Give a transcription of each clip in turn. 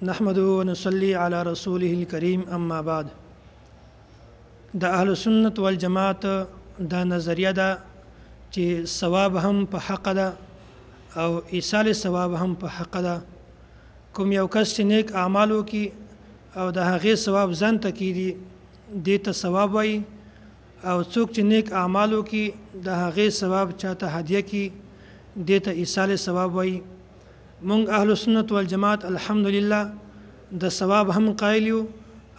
نحمده ونصلي على رسوله الكريم اما بعد. د اهل سنت والجماعت دا نظریه ده چې ثواب هم په حق ده او ایصال ثواب هم په حق ده. کوم یو کس چې نیک اعمال وکړي او د هغې ثواب ځان ته کیږي دې ته ثواب وایي، او څوک چې نیک اعمال وکړي د هغې ثواب چاته هدیه کړي دې ته ایصال ثواب وایي. مونږ اهل سنت والجماعت الحمدلله د ثواب هم قایل یو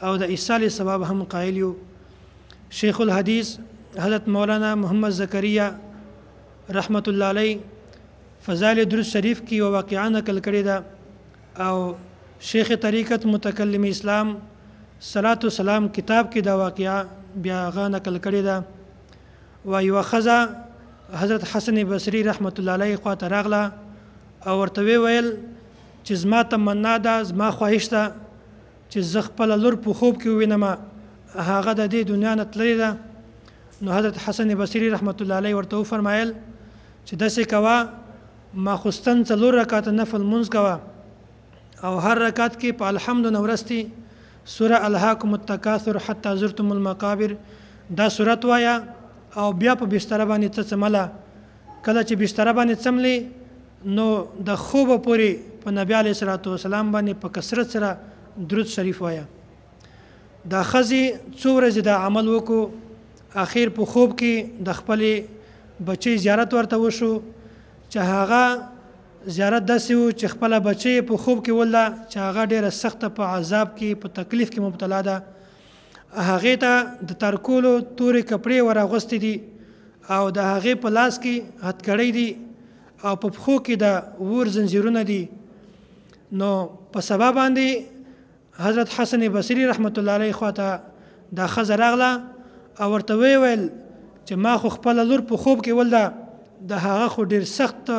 او د ایصال ثواب هم قایل یو. شیخ الحدیث حضرت مولانا محمد زکریا رحمت الله علیه فضائل درود شریف کی و واقعا نقل کړی ده، او شیخ طریقت متکلم اسلام صلات و سلام کتاب کې دا واقعا بیا هغه نقل کړی ده. و یوه ښځه حضرت حسن بصري رحمت الله علیه خواته راغله او ورته ویل چې زما تمنا ده، زما خواهش ده چې زه خپله لور په خوب کې ووینم، هغه د دې دنیا نه تللې ده. نو حضرت حسن بصري رحمت الله علیه ورته وفرمایل چې داسې کوه، ماخوستن 4 رکعاته نفل لمونځ کوه او هر رکعت کې په الحمد نه ورستي سوره الهاکم التکاثر حتی زرتم المقابر دا سورت وایه، او بیا په بستره باندې څمله. کله چې بستره باندې څملې نو د خوبه پورې په نبی علیه الصلاة والسلام باندې په کثرت سره درود شریف وایه. دا ښځې څو ورځې دا عمل وکړو، اخیر په خوب کې د خپلې بچی زیارت ورته وشو چې هغه زیارت داسې و چې خپله بچی په خوب کې ولده چې هغه ډېره سخته په عذاب کې په تکلیف کې مبتلا ده. هغې ته د ترکولو تورې کپړې ور اغوستې دي او د هغې په لاس کې هتکړۍ دي او په پښو کې د ور زنځیرونه دي. نو په سبا باندې حضرت حسن بصري رحمت الله علیه خواته دا ښځه راغله او ورته ویل چې ما خو خپله لور په خوب کې ولده، د هغه خو ډېر سخت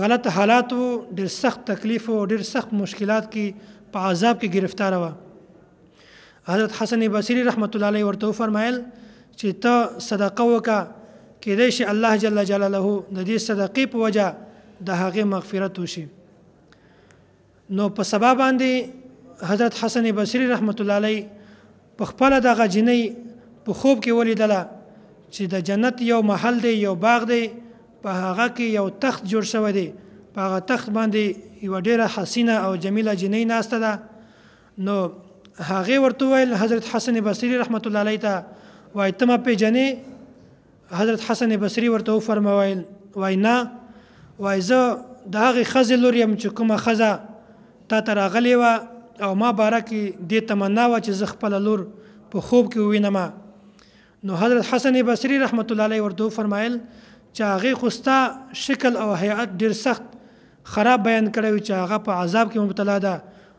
غلط حالات و، ډېر سخت تکلیف و، ډېر سخت مشکلات کې په عذاب کې گرفتاره وه. حضرت حسن بصري رحمت الله علیه ورته وفرمایل چې ته صدقه وکړه، کیدای شي الله جل جلاله د دې صدقې په وجه د هغې مغفرت وشي. نو په سبا باندې حضرت حسن بصري رحمت الله علیه په خپله دغه جنۍ په خوب کې ولیدله چې د جنت یو محل دی، یو باغ دی، په هغه کې یو تخت جوړ شوی دی، په هغه تخت باندې یوه ډېره حسینه او جمیله جنۍ ناسته ده. نو هغې ورته وویل حضرت حسن بصري رحمت الله علیه ته، وایي ته ما پیژنې؟ حضرت حسن بصري ورته وفرمایل وایي نه، وایي زه د هغې ښځې لور یم چې کومه ښځه تا ته راغلې وه او ما باره کې دې تمنا وه چې زه خپله لور په خوب کې ووینم. نو حضرت حسن بصري رحمت الله علیه ورته وفرمایل چې هغې خو ستا شکل او هیئت ډېر سخت خراب بیان کړی وي چې هغه په عذاب کې مبتلا ده،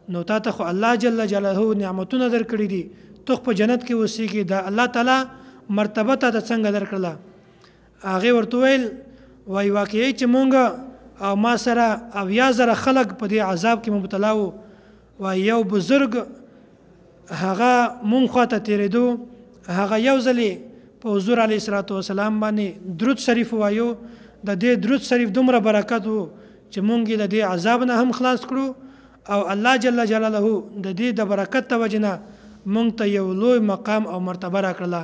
نو تا ته خو الله جل جلاله نعمتونه درکړي دي، ته په جنت کې اوسېږي، دا الله تعالی مرتبه ته د څنګه درکړله؟ هغې ورته ویل وایي واقعي چې مونږ او ما سره 80,000 خلک په دې عذاب کې مبتلا وو. وایي یو بزرګ هغه مونږ خواته تېرېدو، هغه یو ځلې په حضور علیه الصلاة والسلام باندې درود شریف وایو، د دې درود شریف دومره برکت و چې مونږ یې د دې عذاب نه هم خلاص کړو، او الله جل جلاله د دې د برکت د وجې نه مونږ ته یو لوی مقام او مرتبه راکړله.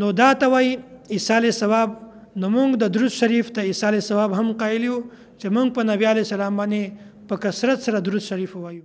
نو دا ته وایي ایصال ثواب. نو مونږ د درود شریف ته ایصال ثواب هم قایل یو چې مونږ په نبی علیه السلام باندې په کثرت سره درود شریف وایو.